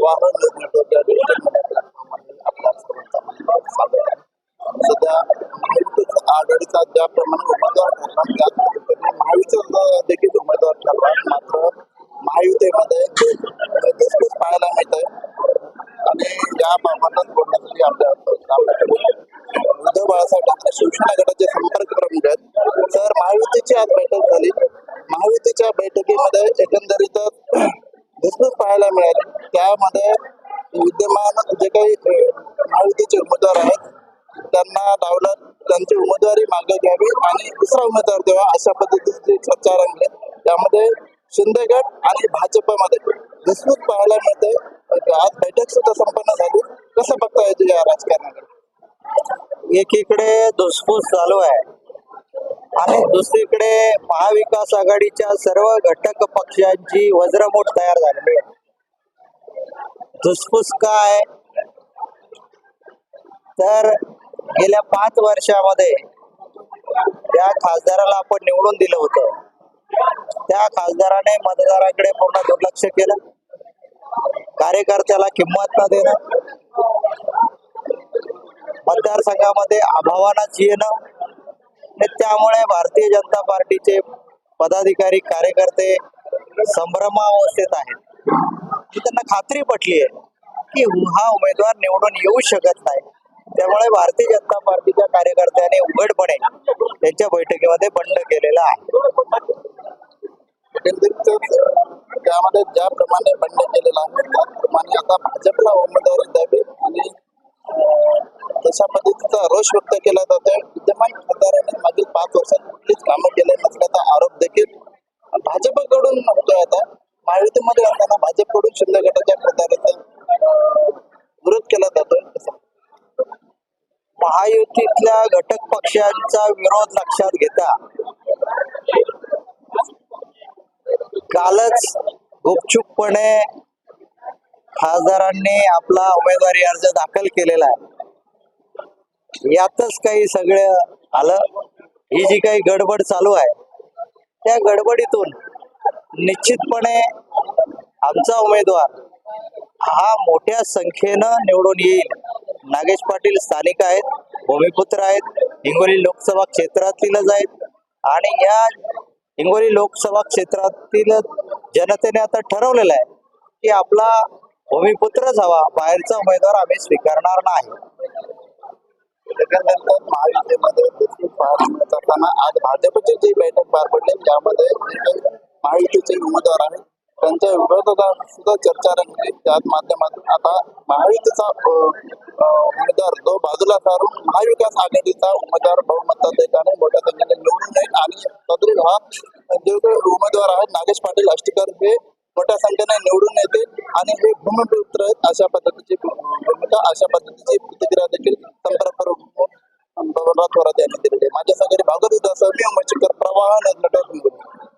प्रवाह नेटवर्क या प्लॅटफॉर्ममध्ये आपल्या सर्वांचा स्वागत आहे. सध्या महायुतीचा आघाडीचा ज्याप्रमाणे उमेदवार ठरला त्याच पद्धतीने महायुतीचा देखील उमेदवार ठरला. मात्र महायुतीमध्ये धुसफूस पाहायला मिळते आणि याबाबतच बोलण्यासाठी आपल्याकडे उद्धव बाळासाहेब ठाकरे शिवसेना गटाचे संपर्क प्रमुख आहेत. तर महायुतीची आज बैठक झाली. महायुतीच्या बैठकीमध्ये एकंदरीतच धुसफूस पाहायला मिळाली. त्यामध्ये विद्यमान जे काही महायुतीचे उमेदवार आहेत त्यांना डावलत त्यांची उमेदवारी मागे घ्यावी आणि दुसरा उमेदवार द्यावा अशा पद्धतीची चर्चा रंगली. त्यामध्ये शिंदे गट आणि भाजपमध्ये धुसफूस पाहायला मिळते. आज बैठक सुद्धा संपन्न झाली. कसं बघता येते या राजकारणाकडे? एकीकडे धुसफूस चालू आहे आणि दुसरीकडे महाविकास आघाडीच्या सर्व घटक पक्षांची वज्रमूठ तयार झालेली आहे. धुसफूस काय तर गेल्या 5 वर्षामध्ये ज्या खासदाराला आपण निवडून दिलं होतं त्या खासदाराने मतदाराकडे पूर्ण दुर्लक्ष केलं. कार्यकर्त्याला किंमत न देणं, मतदारसंघामध्ये अभावानंच येणं आणि त्यामुळे भारतीय जनता पार्टीचे पदाधिकारी कार्यकर्ते संभ्रमावस्थेत आहेत. त्यांना खात्री पटली आहे की हा उमेदवार निवडून येऊ शकत नाही. त्यामुळे भारतीय जनता पार्टीच्या कार्यकर्त्यांनी उघडपणे त्यांच्या बैठकीमध्ये बंड केलेला आहे. त्यामध्ये ज्याप्रमाणे बंड केलेला आहे त्याप्रमाणे आता भाजपला उमेदवारी द्यावी आणि तशा पद्धतीचा रोष व्यक्त केला जातोय. विद्यमान खासदारांनी मागील 5 वर्षात कुठलीच कामं केले नसल्याचा आरोप देखील भाजपकडून होतोय. आता महायुतीमध्ये असताना भाजपकडून शिंदे गटाच्या खासदाराचा विरोध केला जातोय. महायुतीतल्या घटक पक्षांचा विरोध लक्षात घेता कालच गुपचूपपणे खासदारांनी आपला उमेदवारी अर्ज दाखल केलेला आहे. यातच काही सगळं आलं. ही जी काही गडबड चालू आहे त्या गडबडीतून निश्चितपणे आमचा उमेदवार हा मोठ्या संख्येनं निवडून येईल. नागेश पाटील स्थानिक आहेत, भूमिपुत्र आहेत, हिंगोली लोकसभा क्षेत्रातीलच आहेत आणि या हिंगोली लोकसभा क्षेत्रातील जनतेने आता ठरवलेलं आहे की आपला भूमिपुत्रच हवा, बाहेरचा उमेदवार आम्ही स्वीकारणार नाही. त्याच्यानंतर महायुतीमध्ये धुसफूस पाहायला मिळत असताना आज भाजपची जी बैठक पार पडली त्यामध्ये महायुतीचे उमेदवार आहेत त्यांच्या विरोधात सुद्धा चर्चा रंगली. त्याच माध्यमातून आता महायुतीचा उमेदवार तो बाजूला सारून महाविकास आघाडीचा उमेदवार बहुमताधिक्याने मोठ्या संख्येने निवडून येईल आणि सदरील हा जे उमेदवार आहेत नागेश पाटील आष्टीकर हे मोठ्या संख्येने निवडून येते आणि हे भूमिपुत्र आहेत अशा पद्धतीची भूमिका अशा पद्धतीची प्रतिक्रिया देखील संपर्क प्रमुख बबनराव थोरात यांनी दिलेली आहे. माझ्या सगळे भागवत मी उमेश प्रवाह नेटवर्क.